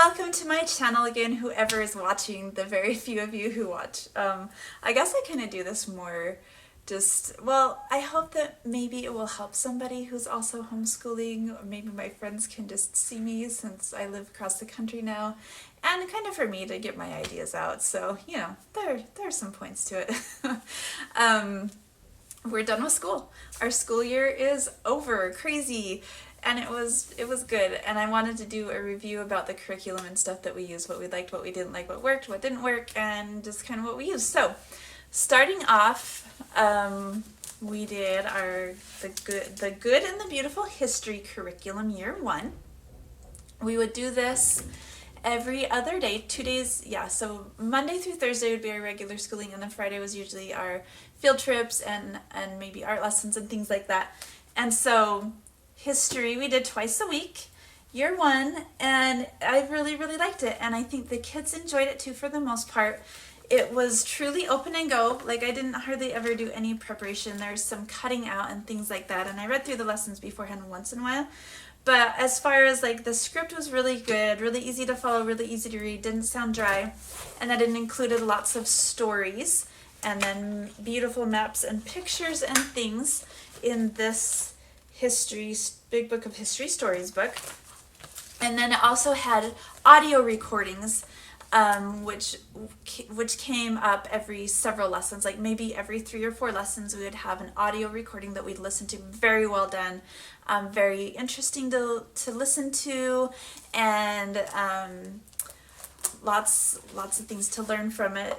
welcome to my channel again, whoever is watching, the very few of you who watch. I guess I kind of do this more I hope that maybe it will help somebody who's also homeschooling, or maybe my friends can just see me since I live across the country now, and kind of for me to get my ideas out. So, you know, there are some points to it. We're done with school. Our school year is over. Crazy. And it was good, and I wanted to do a review about the curriculum and stuff that we used, what we liked, what we didn't like, what worked, what didn't work, and just kind of what we used. So, starting off, we did the good and the beautiful history curriculum year 1. We would do this every other day, 2 days, yeah, so Monday through Thursday would be our regular schooling, and then Friday was usually our field trips and maybe art lessons and things like that. And so history we did twice a week, year 1, and I really liked it, and I think the kids enjoyed it too for the most part. It was truly open and go. Like, I didn't hardly ever do any preparation. There's some cutting out and things like that, and I read through the lessons beforehand once in a while. But as far as like the script was really good, really easy to follow, really easy to read, didn't sound dry, and that it included lots of stories and then beautiful maps and pictures and things in this big book of history stories book. And then it also had audio recordings, which came up every several lessons, like maybe every 3 or 4 lessons we would have an audio recording that we'd listen to. Very well done, very interesting to listen to, and lots of things to learn from it.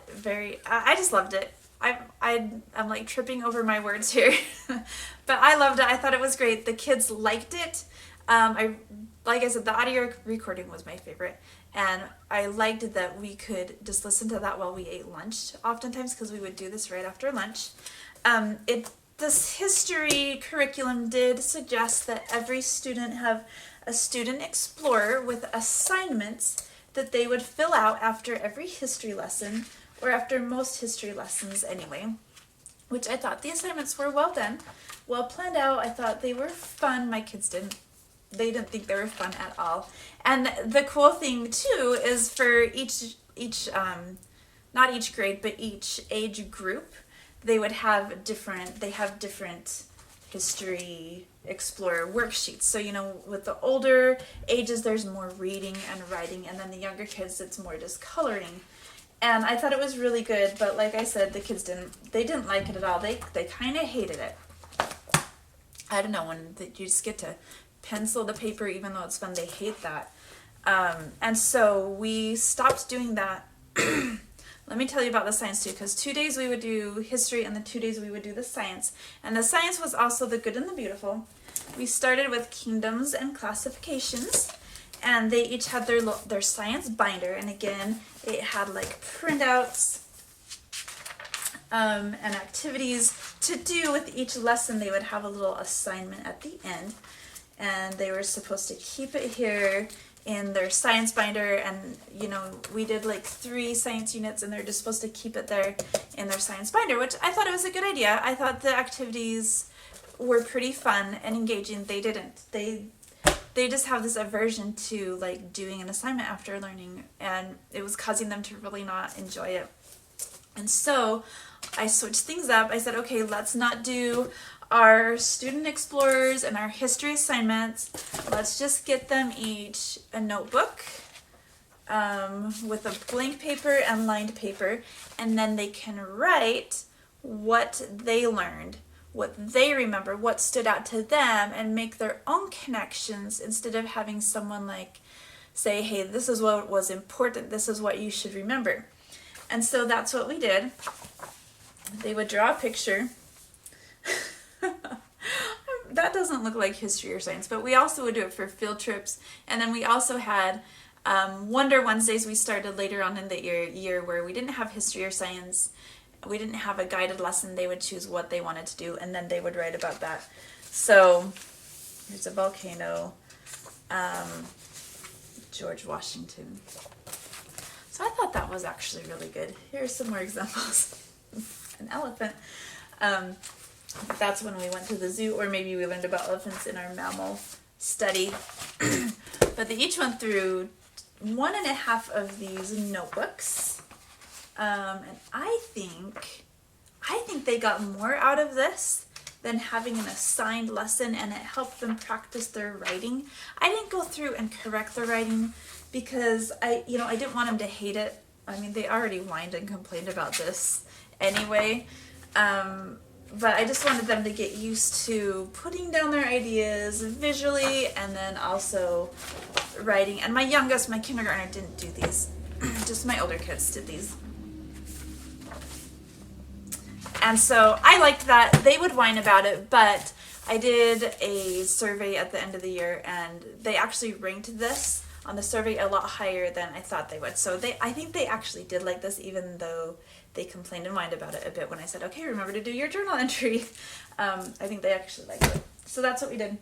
I just loved it. I'm like tripping over my words here, but I loved it. I thought it was great. The kids liked it. Like I said, the audio recording was my favorite, and I liked that we could just listen to that while we ate lunch oftentimes, because we would do this right after lunch. This history curriculum did suggest that every student have a student explorer with assignments that they would fill out after every history lesson, or after most history lessons anyway, which I thought the assignments were well done, well planned out. I thought they were fun. My kids didn't think they were fun at all. And the cool thing too is for each not each grade, but each age group, they have different history explorer worksheets. So, you know, with the older ages, there's more reading and writing, and then the younger kids, it's more just coloring. And I thought it was really good, but like I said, the kids didn't like it at all. They kind of hated it. I don't know, when you just get to pencil the paper, even though it's fun, they hate that. And so we stopped doing that. Let me tell you about the science too, because 2 days we would do history, and the 2 days we would do the science. And the science was also the good and the beautiful. We started with kingdoms and classifications, and they each had their science binder, and again, it had like printouts and activities to do with each lesson. They would have a little assignment at the end, and they were supposed to keep it here in their science binder. And you know, we did like 3 science units, and they're just supposed to keep it there in their science binder, which I thought it was a good idea. I thought the activities were pretty fun and engaging. They didn't. They just have this aversion to like doing an assignment after learning, and it was causing them to really not enjoy it. And so I switched things up. I said, okay, let's not do our student explorers and our history assignments. Let's just get them each a notebook with a blank paper and lined paper, and then they can write what they learned, what they remember, what stood out to them, and make their own connections, instead of having someone like say, hey, this is what was important, this is what you should remember. And so that's what we did. They would draw a picture. That doesn't look like history or science, but we also would do it for field trips. And then we also had Wonder Wednesdays. We started later on in the year where we didn't have history or science. We didn't have a guided lesson. They would choose what they wanted to do, and then they would write about that. So here's a volcano, George Washington. So I thought that was actually really good. Here's some more examples. An elephant. That's when we went to the zoo, or maybe we learned about elephants in our mammal study. But they each went through 1.5 of these notebooks. And I think they got more out of this than having an assigned lesson, and it helped them practice their writing. I didn't go through and correct the writing because I didn't want them to hate it. I mean, they already whined and complained about this anyway. But I just wanted them to get used to putting down their ideas visually and then also writing. And my youngest, my kindergartner, didn't do these. Just my older kids did these. And so I liked that. They would whine about it, but I did a survey at the end of the year, and they actually ranked this on the survey a lot higher than I thought they would. So I think they actually did like this, even though they complained and whined about it a bit when I said, okay, remember to do your journal entry. I think they actually liked it. So that's what we did.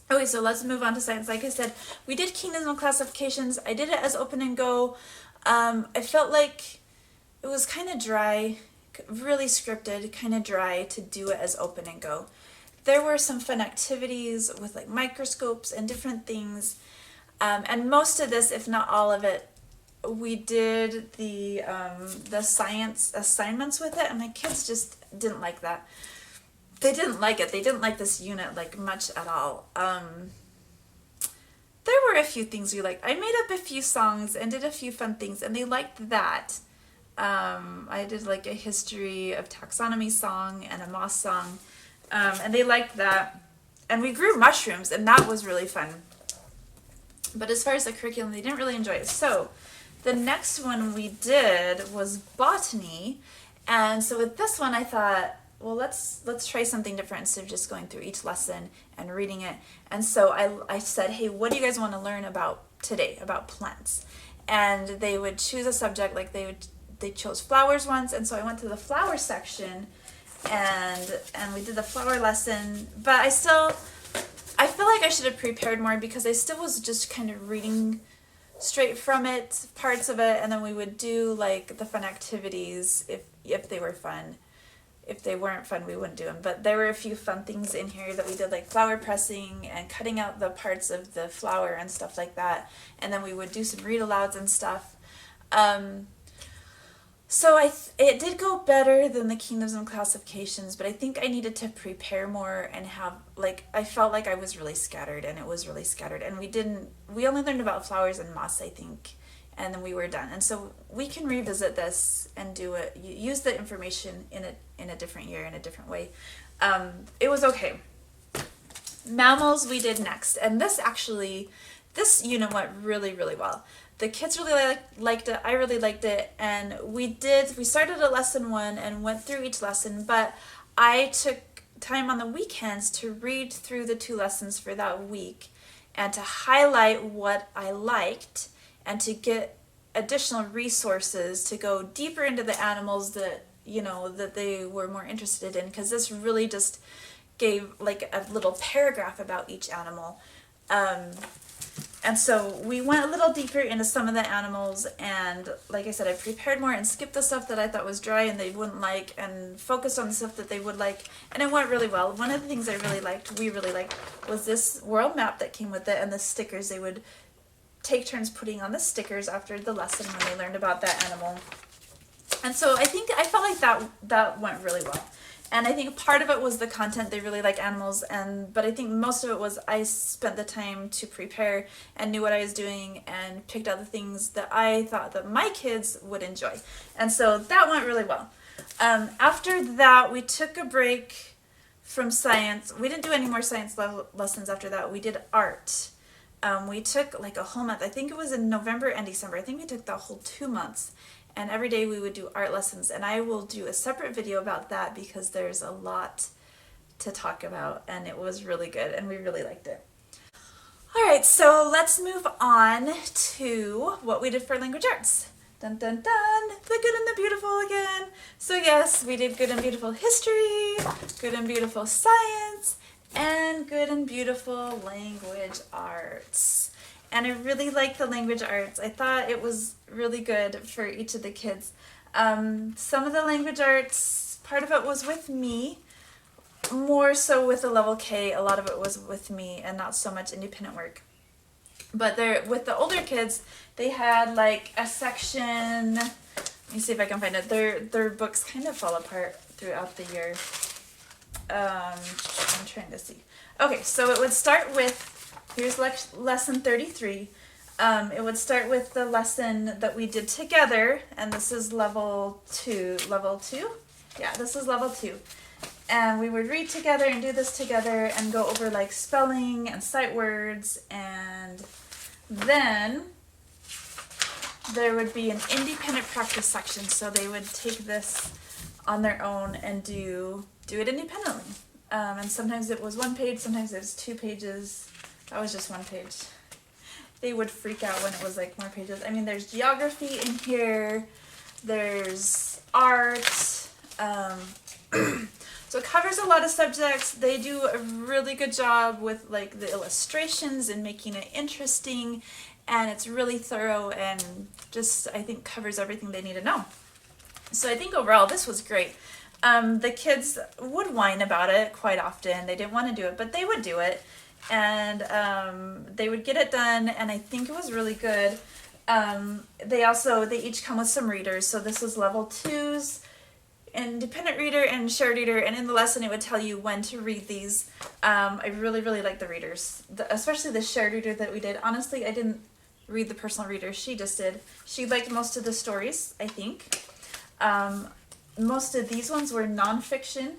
Okay, so let's move on to science. Like I said, we did kingdoms and classifications. I did it as open and go. I felt like it was kind of dry, really scripted, kind of dry to do it as open and go. There were some fun activities with like microscopes and different things. And most of this, if not all of it, we did the science assignments with it, and my kids just didn't like that. They didn't like it. They didn't like this unit like much at all. There were a few things we liked. I made up a few songs and did a few fun things, and they liked that. I did like a history of taxonomy song and a moss song, and they liked that. And we grew mushrooms, and that was really fun. But as far as the curriculum, they didn't really enjoy it. So the next one we did was botany. And so with this one, I thought, well, let's try something different instead of just going through each lesson and reading it. And so I said, hey, what do you guys want to learn about today, about plants? And they would choose a subject, like they chose flowers once. And so I went to the flower section and we did the flower lesson. But I feel like I should have prepared more because I still was just kind of reading straight from it, parts of it, and then we would do like the fun activities if they were fun. If they weren't fun, we wouldn't do them. But there were a few fun things in here that we did, like flower pressing and cutting out the parts of the flower and stuff like that. And then we would do some read-alouds and stuff. So it did go better than the kingdoms and classifications, but I think I needed to prepare more and have, like, I felt like I was really scattered, and it was really scattered. And we only learned about flowers and moss, I think, and then we were done. And so we can revisit this and do it, use the information in a different year, in a different way. It was okay. Mammals we did next, and this unit went really, really well. The kids really liked it, I really liked it, and we started at lesson 1 and went through each lesson, but I took time on the weekends to read through the 2 lessons for that week and to highlight what I liked and to get additional resources to go deeper into the animals that they were more interested in, because this really just gave like a little paragraph about each animal. And so we went a little deeper into some of the animals, and like I said, I prepared more and skipped the stuff that I thought was dry and they wouldn't like, and focused on the stuff that they would like, and it went really well. One of the things we really liked, was this world map that came with it, and the stickers. They would take turns putting on the stickers after the lesson when they learned about that animal. And so I felt like that went really well. And I think part of it was the content. They really like animals, but I think most of it was I spent the time to prepare and knew what I was doing and picked out the things that I thought that my kids would enjoy. And so that went really well. After that, we took a break from science. We didn't do any more science lessons after that. We did art. We took like a whole month. I think it was in November and December. I think we took the whole 2 months. And every day we would do art lessons, and I will do a separate video about that because there's a lot to talk about, and it was really good, and we really liked it. All right, so let's move on to what we did for language arts. Dun dun dun, the good and the beautiful again. So yes, we did good and beautiful history, good and beautiful science, and good and beautiful language arts. And I really liked the language arts. I thought it was really good for each of the kids. Some of the language arts, part of it was with me, more so with the level K. A lot of it was with me and not so much independent work. But with the older kids, they had like a section. Let me see if I can find it. Their books kind of fall apart throughout the year. I'm trying to see. Okay, so it would start with, here's lesson 33. It would start with the lesson that we did together, and this is level 2. Level 2? Yeah, this is level 2. And we would read together and do this together and go over like spelling and sight words, and then there would be an independent practice section, so they would take this on their own and do it independently. And sometimes it was 1 page, sometimes it was 2 pages. That was just 1 page. They would freak out when it was like more pages. I mean, there's geography in here, there's art, so it covers a lot of subjects. They do a really good job with like the illustrations and making it interesting, and it's really thorough and just, I think, covers everything they need to know. So I think overall this was great. The kids would whine about it quite often. They didn't want to do it, but they would do it, and they would get it done, and I think it was really good. They each come with some readers, so this is level 2's independent reader and shared reader, and in the lesson it would tell you when to read these. I really like the readers, especially the shared reader that we did. Honestly, I didn't read the personal reader, she just did. She liked most of the stories, I think. Most of these ones were nonfiction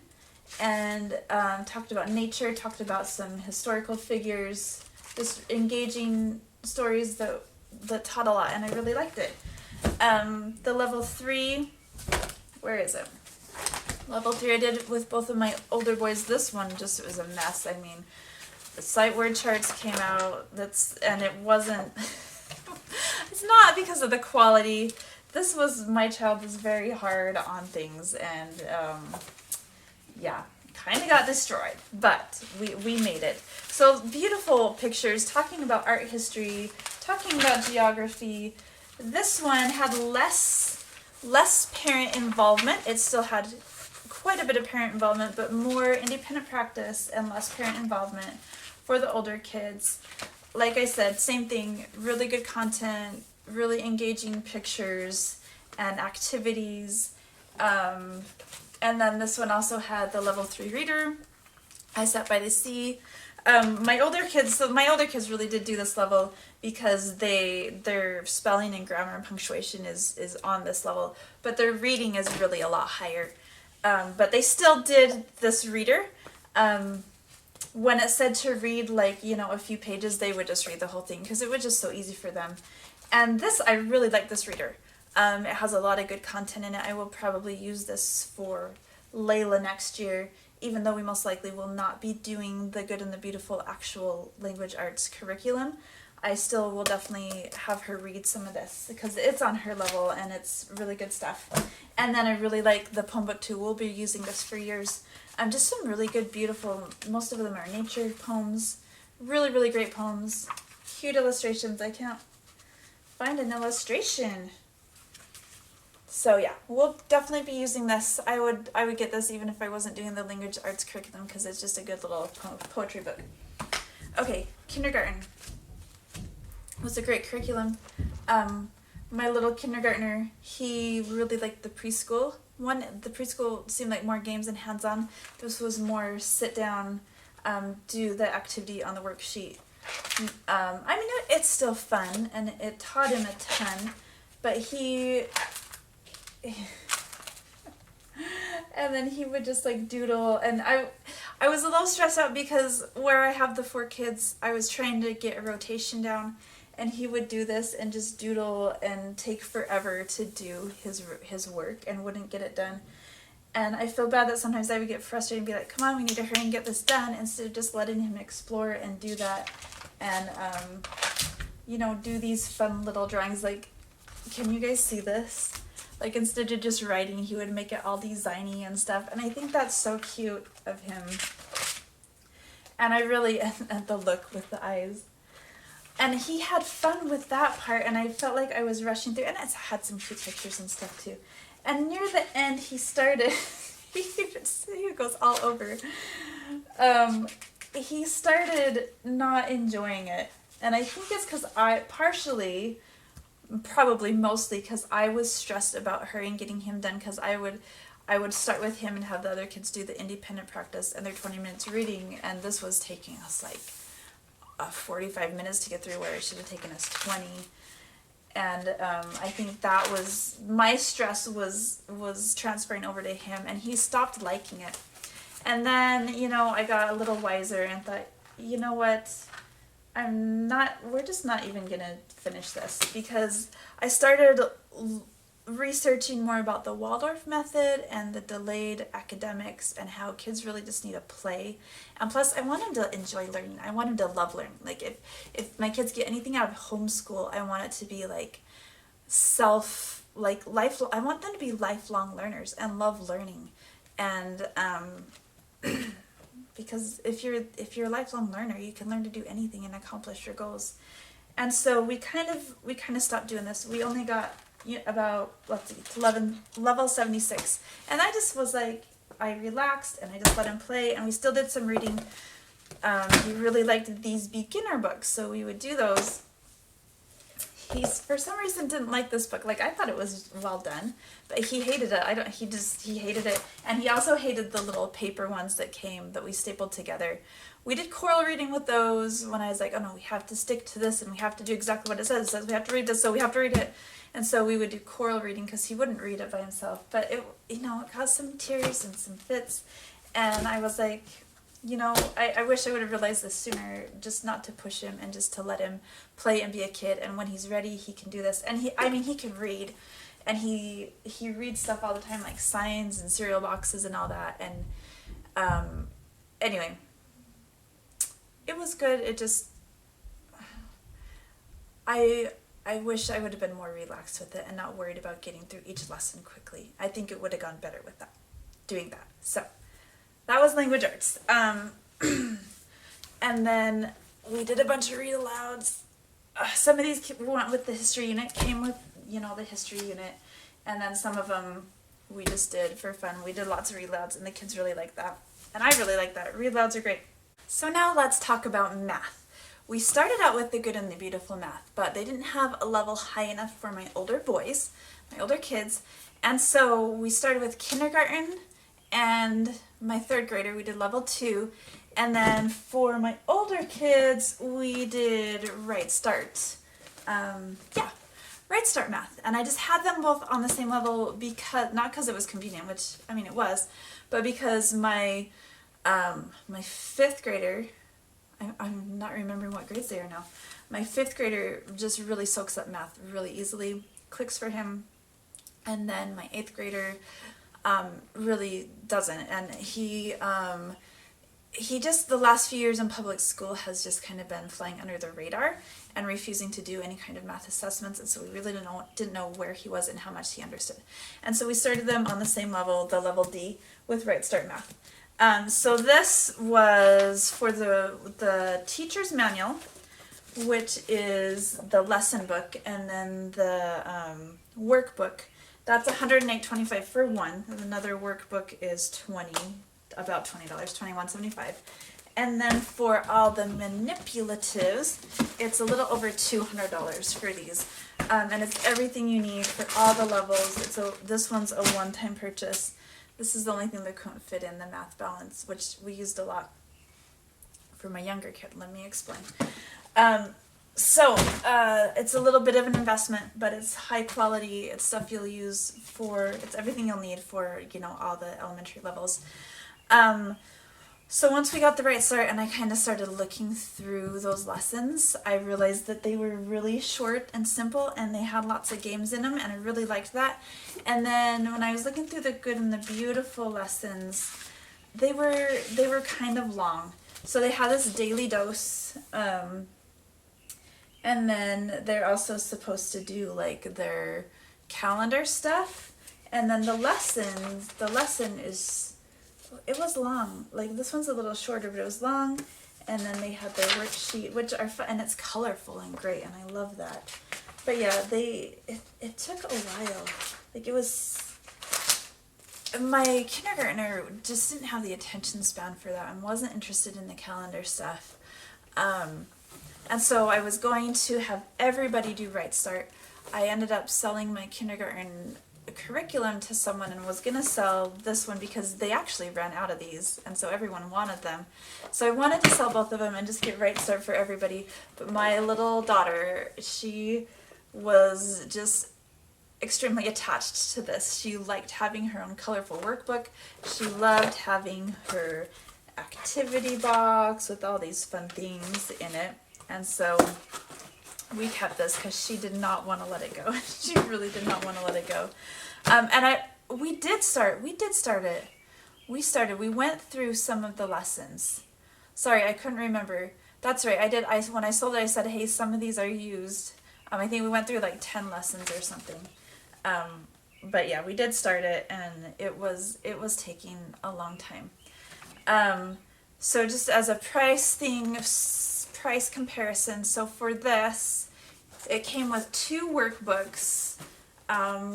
and talked about nature, talked about some historical figures, just engaging stories that taught a lot, and I really liked it. The level 3, where is it? Level 3 I did with both of my older boys. This one just was a mess. I mean, the sight word charts came out, and it wasn't, it's not because of the quality. My child was very hard on things, and yeah, kind of got destroyed, but we made it. So beautiful pictures, talking about art history, talking about geography. This one had less parent involvement. It still had quite a bit of parent involvement, but more independent practice and less parent involvement for the older kids. Like I said, same thing, really good content, really engaging pictures and activities. And then this one also had the level 3 reader, I Sat by the Sea. My older kids really did do this level because their spelling and grammar and punctuation is on this level, but their reading is really a lot higher. But they still did this reader. When it said to read like, a few pages, they would just read the whole thing because it was just so easy for them. And I really like this reader. It has a lot of good content in it. I will probably use this for Layla next year, even though we most likely will not be doing the Good and the Beautiful actual language arts curriculum. I still will definitely have her read some of this because it's on her level and it's really good stuff. And then I really like the poem book too. We'll be using this for years. Just some really good, beautiful, most of them are nature poems. Really great poems. Cute illustrations. I can't find an illustration. So yeah, we'll definitely be using this. I would get this even if I wasn't doing the language arts curriculum because it's just a good little poetry book. Okay, kindergarten was a great curriculum. My little kindergartner, he really liked the preschool one. The preschool seemed like more games and hands-on. This was more sit down, do the activity on the worksheet. I mean, it's still fun and it taught him a ton, but and then he would just like doodle, and I was a little stressed out because where I have the 4 kids, I was trying to get a rotation down, and he would do this and just doodle and take forever to do his work and wouldn't get it done. And I feel bad that sometimes I would get frustrated and be like, come on, we need to hurry and get this done, instead of just letting him explore and do that and do these fun little drawings. Like, can you guys see this? Like, instead of just writing, he would make it all designy and stuff. And I think that's so cute of him. And I really, and the look with the eyes. And he had fun with that part, and I felt like I was rushing through. And it had some cute pictures and stuff, too. And near the end, he started, he goes all over. He started not enjoying it. And I think it's because I partially, probably mostly because I was stressed about hurrying getting him done, because I would start with him and have the other kids do the independent practice and their 20 minutes reading, and this was taking us like 45 minutes to get through where it should have taken us 20. And I think that was, my stress was transferring over to him, and he stopped liking it. And then, I got a little wiser and thought, you know what, we're just not even gonna finish this, because I started researching more about the Waldorf method and the delayed academics and how kids really just need to play. And plus, I want them to enjoy learning. I want them to love learning. Like, if my kids get anything out of homeschool, I want it to be like life. I want them to be lifelong learners and love learning. And because if you're a lifelong learner, you can learn to do anything and accomplish your goals. And so we kind of stopped doing this. We only got about, let's see, level 76, and I just was like, I relaxed and I just let him play, and we still did some reading. He really liked these beginner books, so we would do those. He for some reason didn't like this book. Like, I thought it was well done, but he hated it. He hated it, and he also hated the little paper ones that we stapled together. We did choral reading with those when I was like, oh no, we have to stick to this and we have to do exactly what it says. It says we have to read this, so we have to read it. And so we would do choral reading because he wouldn't read it by himself. But it caused some tears and some fits. And I was like, I wish I would have realized this sooner, just not to push him and just to let him play and be a kid. And when he's ready, he can do this. And he can read. And he reads stuff all the time, like signs and cereal boxes and all that. And anyway, it was good. It just, I wish I would have been more relaxed with it and not worried about getting through each lesson quickly. I think it would have gone better with doing that. So that was language arts. And then we did a bunch of read alouds. Some of these went with the history unit, came with, the history unit. And then some of them we just did for fun. We did lots of read alouds, and the kids really liked that. And I really like that. Read alouds are great. So now let's talk about math. We started out with the good and the beautiful math, but they didn't have a level high enough for my older boys, my older kids. And so we started with kindergarten, and my third grader, we did level 2. And then for my older kids, we did Right Start. Right Start math. And I just had them both on the same level because, not because it was convenient, which, it was, but because my fifth grader, I'm not remembering what grades they are now. My fifth grader just really soaks up math really easily, clicks for him. And then my eighth grader really doesn't. And he just, the last few years in public school has just kind of been flying under the radar and refusing to do any kind of math assessments. And so we really didn't know where he was and how much he understood. And so we started them on the same level, the level D, with Right Start math. So this was for the teacher's manual, which is the lesson book, and then the workbook. That's $108.25 for one. And another workbook is about $20, $21.75. And then for all the manipulatives, it's a little over $200 for these. And it's everything you need for all the levels. This one's a one-time purchase. This is the only thing that couldn't fit in the math balance, which we used a lot for my younger kid. Let me explain. It's a little bit of an investment, but it's high quality. It's stuff you'll use it's everything you'll need for, all the elementary levels. So once we got the Right Start and I kind of started looking through those lessons, I realized that they were really short and simple, and they had lots of games in them, and I really liked that. And then when I was looking through the good and the beautiful lessons, they were kind of long. So they had this daily dose, and then they're also supposed to do like their calendar stuff, and then the lesson is, it was long. Like, this one's a little shorter, but it was long. And then they had their worksheet, which are fun, and it's colorful and great, and I love that. But yeah, it took a while. Like, it was, my kindergartner just didn't have the attention span for that and wasn't interested in the calendar stuff. And so I was going to have everybody do Right Start. I ended up selling my kindergarten curriculum to someone and was going to sell this one because they actually ran out of these, and so everyone wanted them. So I wanted to sell both of them and just get Right Start for everybody. But my little daughter, she was just extremely attached to this. She liked having her own colorful workbook. She loved having her activity box with all these fun things in it. And so we kept this because she did not want to let it go. She really did not want to let it go. We did start it. We went through some of the lessons. Sorry, I couldn't remember. That's right, I did. When I sold it, I said, hey, some of these are used. I think we went through like 10 lessons or something. But yeah, we did start it, and it was taking a long time. So just as a price comparison, so for this, it came with 2 workbooks,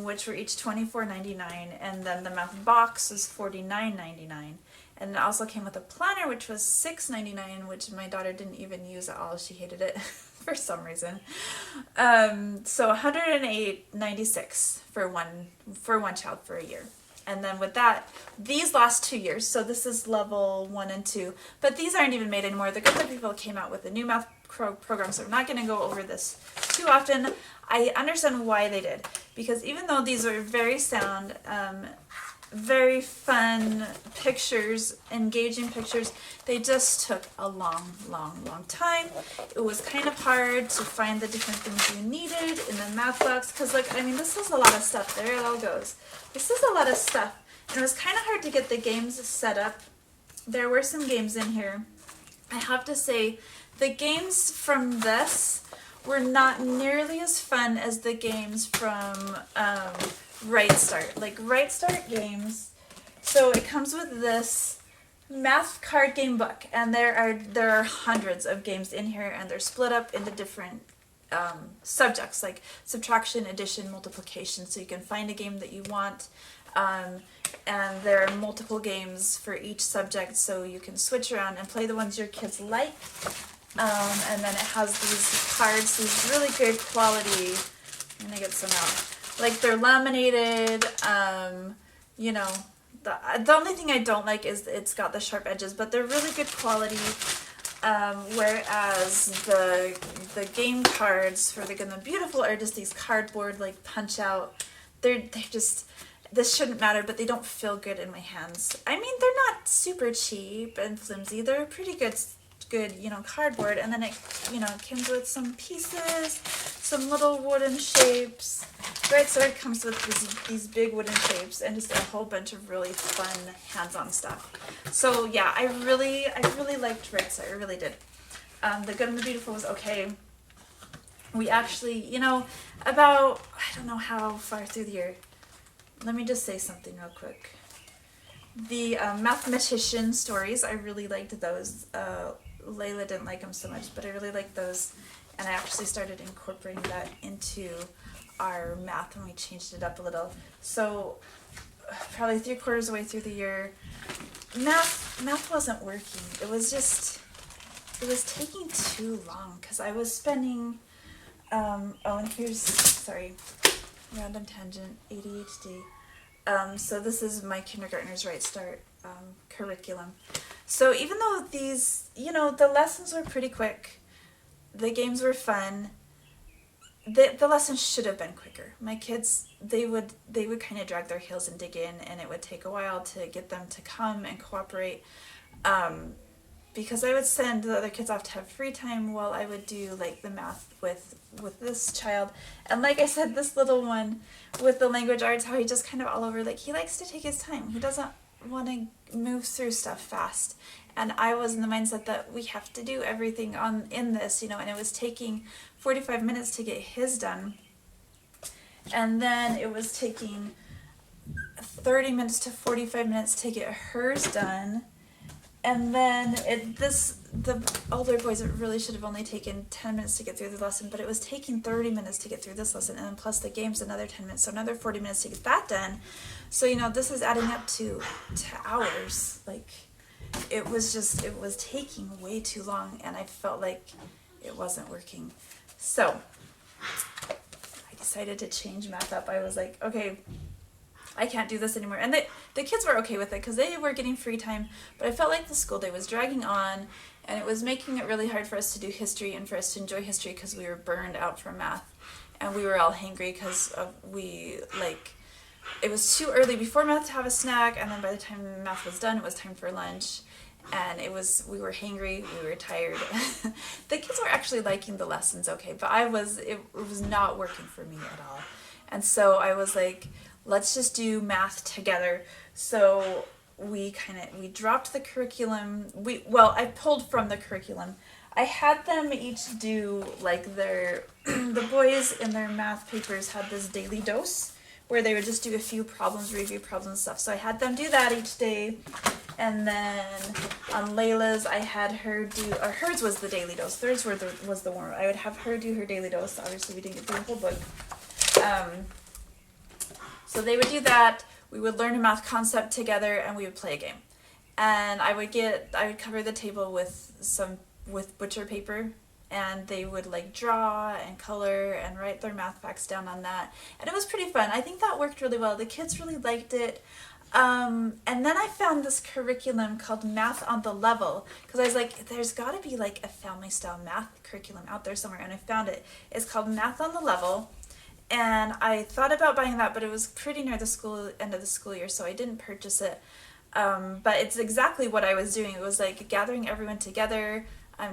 which were each $24.99, and then the math box was $49.99. And it also came with a planner, which was $6.99, which my daughter didn't even use at all. She hated it for some reason. So $108.96 for one child for a year. And then with that, these last 2 years, so this is level 1 and 2, but these aren't even made anymore. The Good Book people came out with a new math program, so I'm not going to go over this too often. I understand why they did, because even though these are very sound, very fun pictures, engaging pictures, they just took a long time. It was kind of hard to find the different things you needed in the math box, because this is a lot of stuff. There it all goes. This is a lot of stuff, and it was kind of hard to get the games set up. There were some games in here. I have to say, the games from this were not nearly as fun as the games from Right Start. Like Right Start games. So it comes with this math card game book, and there are hundreds of games in here, and they're split up into different subjects like subtraction, addition, multiplication, so you can find a game that you want. And there are multiple games for each subject, so you can switch around and play the ones your kids like. And then it has these cards, these really good quality. I'm gonna get some out. Like they're laminated. The only thing I don't like is it's got the sharp edges, but they're really good quality. Whereas the game cards for the Good and the Beautiful are just these cardboard like punch out. They're just, this shouldn't matter, but they don't feel good in my hands. They're not super cheap and flimsy. They're pretty good, cardboard. And then it, comes with some pieces, some little wooden shapes. Right, so it comes with these big wooden shapes and just a whole bunch of really fun hands-on stuff. So yeah, I really liked Right Start. I really did. The Good and the Beautiful was okay. We actually, about, I don't know how far through the year. Let me just say something real quick. The Mathematician Stories, I really liked those. Layla didn't like them so much, but I really liked those. And I actually started incorporating that into our math when we changed it up a little. So probably 3/4 of the way through the year, math wasn't working. It was taking too long because I was spending, and here's, sorry, random tangent, ADHD. So this is my Kindergartners Right Start curriculum. So even though these, the lessons were pretty quick, the games were fun, the lessons should have been quicker. My kids, they would kind of drag their heels and dig in, and it would take a while to get them to come and cooperate, because I would send the other kids off to have free time while I would do like the math with this child. And like I said, this little one with the language arts, how he just kind of all over, like he likes to take his time. He doesn't want to move through stuff fast. And I was in the mindset that we have to do everything in this, and it was taking 45 minutes to get his done. And then it was taking 30 minutes to 45 minutes to get hers done. And then the older boys, it really should have only taken 10 minutes to get through the lesson, but it was taking 30 minutes to get through this lesson, and then plus the game's another 10 minutes, so another 40 minutes to get that done. So, this is adding up to hours. Like, it was taking way too long, and I felt like it wasn't working. So I decided to change math up. I was like, okay, I can't do this anymore. And the kids were okay with it because they were getting free time, but I felt like the school day was dragging on, and it was making it really hard for us to do history and for us to enjoy history because we were burned out from math, and we were all hangry because it was too early before math to have a snack, and then by the time math was done, it was time for lunch, and we were hangry, we were tired. The kids were actually liking the lessons okay, but it was not working for me at all. And so I was like, let's just do math together. So we dropped the curriculum. I pulled from the curriculum. I had them each do like the boys in their math papers had this daily dose where they would just do a few problems, review problems and stuff. So I had them do that each day. And then on Layla's, I had her do, or hers was the daily dose. Theirs was the warm-up. I would have her do her daily dose. Obviously, we didn't get through the whole book. So they would do that. We would learn a math concept together, and we would play a game. And I would cover the table with butcher paper, and they would like draw and color and write their math facts down on that. And it was pretty fun. I think that worked really well. The kids really liked it. And then I found this curriculum called Math on the Level, because I was like, there's got to be like a family style math curriculum out there somewhere, and I found it. It's called Math on the Level. And I thought about buying that, but it was pretty near the end of the school year, so I didn't purchase it. But it's exactly what I was doing. It was like gathering everyone together,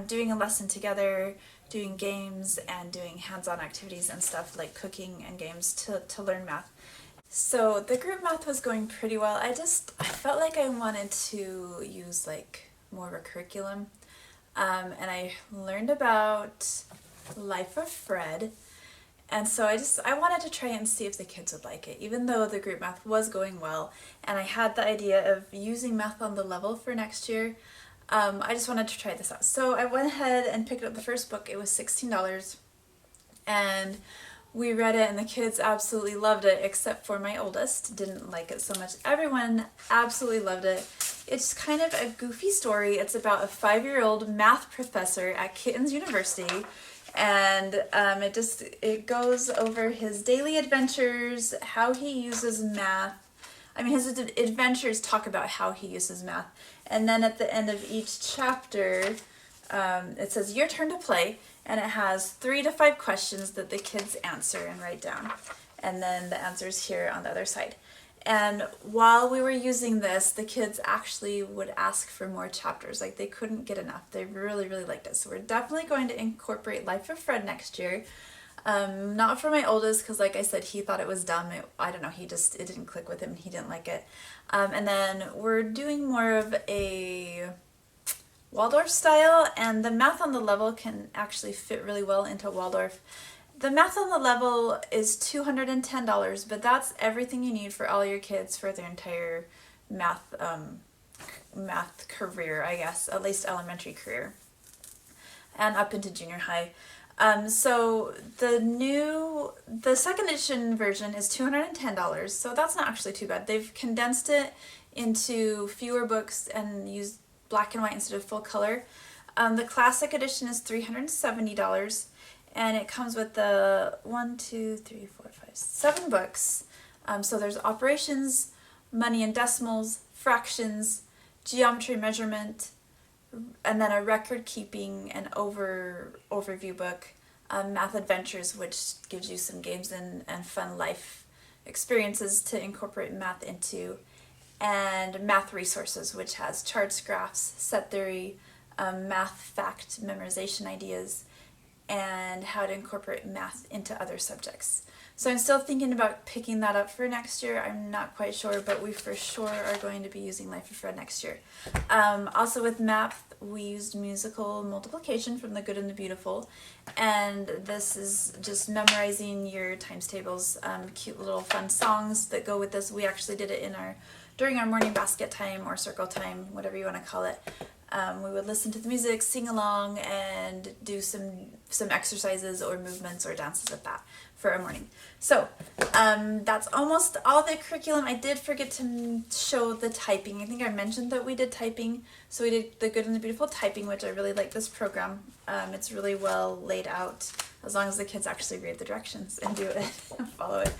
doing a lesson together, doing games, and doing hands-on activities and stuff like cooking and games to learn math. So the group math was going pretty well. I felt like I wanted to use like more of a curriculum. And I learned about Life of Fred. And so I wanted to try and see if the kids would like it, even though the group math was going well. And I had the idea of using Math on the Level for next year. I just wanted to try this out. So I went ahead and picked up the first book. It was $16. And we read it, and the kids absolutely loved it, except for my oldest. Didn't like it so much. Everyone absolutely loved it. It's kind of a goofy story. It's about a 5-year-old math professor at Kittens University. And it goes over his daily adventures, how he uses math. I mean, his adventures talk about how he uses math. And then at the end of each chapter, it says, your turn to play. And it has 3 to 5 questions that the kids answer and write down. And then the answers here on the other side. And while we were using this, the kids actually would ask for more chapters. Like, they couldn't get enough. They really, really liked it. So we're definitely going to incorporate Life of Fred next year. Not for my oldest, because like I said, he thought it was dumb. I don't know, it didn't click with him. He didn't like it. And then we're doing more of a Waldorf style, and the Math on the Level can actually fit really well into Waldorf. The Math on the Level is $210, but that's everything you need for all your kids for their entire math career, I guess, at least elementary career, and up into junior high. So the second edition version is $210, so that's not actually too bad. They've condensed it into fewer books and used black and white instead of full color. The classic edition is $370. And it comes with the 7 books. So there's operations, money and decimals, fractions, geometry measurement, and then a record keeping and overview book, math adventures, which gives you some games and fun life experiences to incorporate math into, and math resources, which has charts, graphs, set theory, math fact memorization ideas, and how to incorporate math into other subjects. So I'm still thinking about picking that up for next year. I'm not quite sure, but we for sure are going to be using Life of Fred next year. Also with math, we used musical multiplication from The Good and the Beautiful, and this is just memorizing your times tables, cute little fun songs that go with this. We actually did it during our morning basket time or circle time, whatever you want to call it. We would listen to the music, sing along, and do some exercises or movements or dances with that for a morning. So that's almost all the curriculum. I did forget to show the typing. I think I mentioned that we did typing. So we did the Good and the Beautiful typing, which I really like this program. It's really well laid out, as long as the kids actually read the directions and do it and follow it.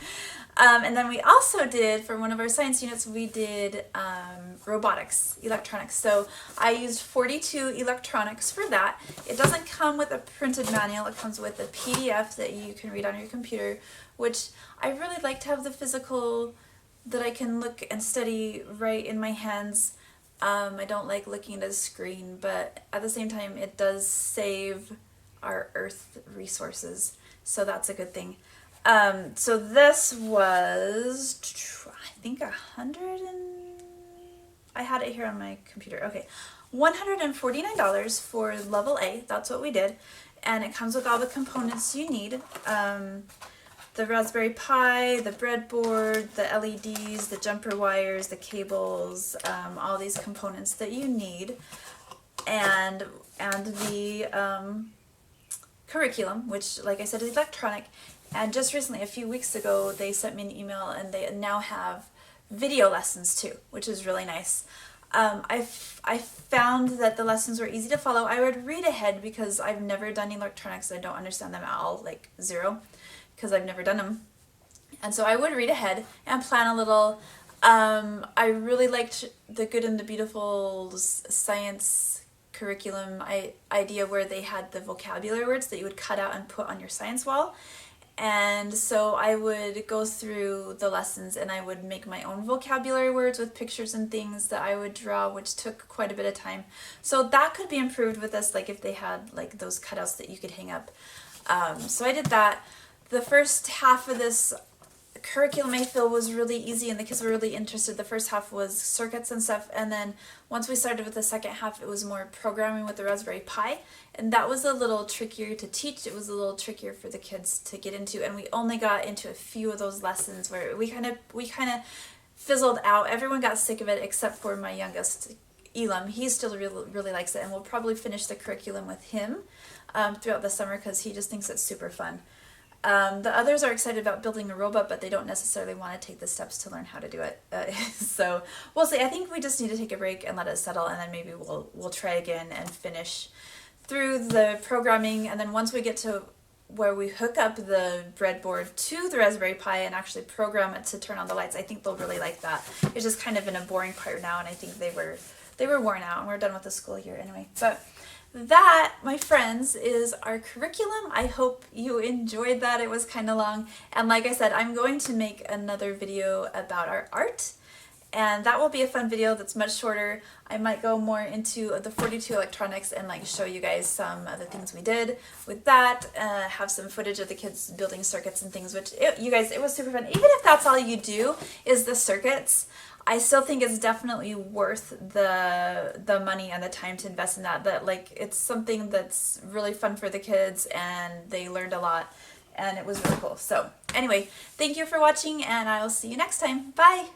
And then we also did, for one of our science units, we did Robotics Electronics. So I used 42 electronics for that. It doesn't come with a printed manual. It comes with a PDF that you can read on your computer, which I really like to have the physical that I can look and study right in my hands. I don't like looking at a screen, but at the same time it does save our earth resources, so that's a good thing. So this was, I think, I had it here on my computer. Okay, $149 for level A. That's what we did, and it comes with all the components you need. The Raspberry Pi, the breadboard, the LEDs, the jumper wires, the cables, all these components that you need, and the curriculum, which, like I said, is electronic. And just recently, a few weeks ago, they sent me an email, and they now have video lessons too, which is really nice. I found that the lessons were easy to follow. I would read ahead because I've never done electronics. I don't understand them at all, like zero, because I've never done them. And so I would read ahead and plan a little. I really liked the Good and the Beautiful science curriculum idea, where they had the vocabulary words that you would cut out and put on your science wall. And so I would go through the lessons and I would make my own vocabulary words with pictures and things that I would draw, which took quite a bit of time. So that could be improved with this, like if they had like those cutouts that you could hang up. So I did that. The first half of this curriculum I feel was really easy and the kids were really interested. The first half was circuits and stuff, and then once we started with the second half, it was more programming with the Raspberry Pi, and that was a little trickier to teach. It was a little trickier for the kids to get into, and we only got into a few of those lessons where we kind of fizzled out. Everyone got sick of it except for my youngest, Elam. He still really likes it, and we'll probably finish the curriculum with him throughout the summer because he just thinks it's super fun. The others are excited about building a robot, but they don't necessarily want to take the steps to learn how to do it. So we'll see. I think we just need to take a break and let it settle, and then maybe we'll try again and finish through the programming. And then once we get to where we hook up the breadboard to the Raspberry Pi and actually program it to turn on the lights, I think they'll really like that. It's just kind of in a boring part now, and I think they were worn out, and we're done with the school year anyway. But that, my friends, is our curriculum. I hope you enjoyed that. It was kind of long. And like I said, I'm going to make another video about our art. And that will be a fun video that's much shorter. I might go more into the 42 electronics and like show you guys some of the things we did with that. Have some footage of the kids building circuits and things, which, you guys, it was super fun. Even if that's all you do is the circuits, I still think it's definitely worth the money and the time to invest in that. That, like, it's something that's really fun for the kids, and they learned a lot, and it was really cool. So anyway, thank you for watching, and I will see you next time. Bye!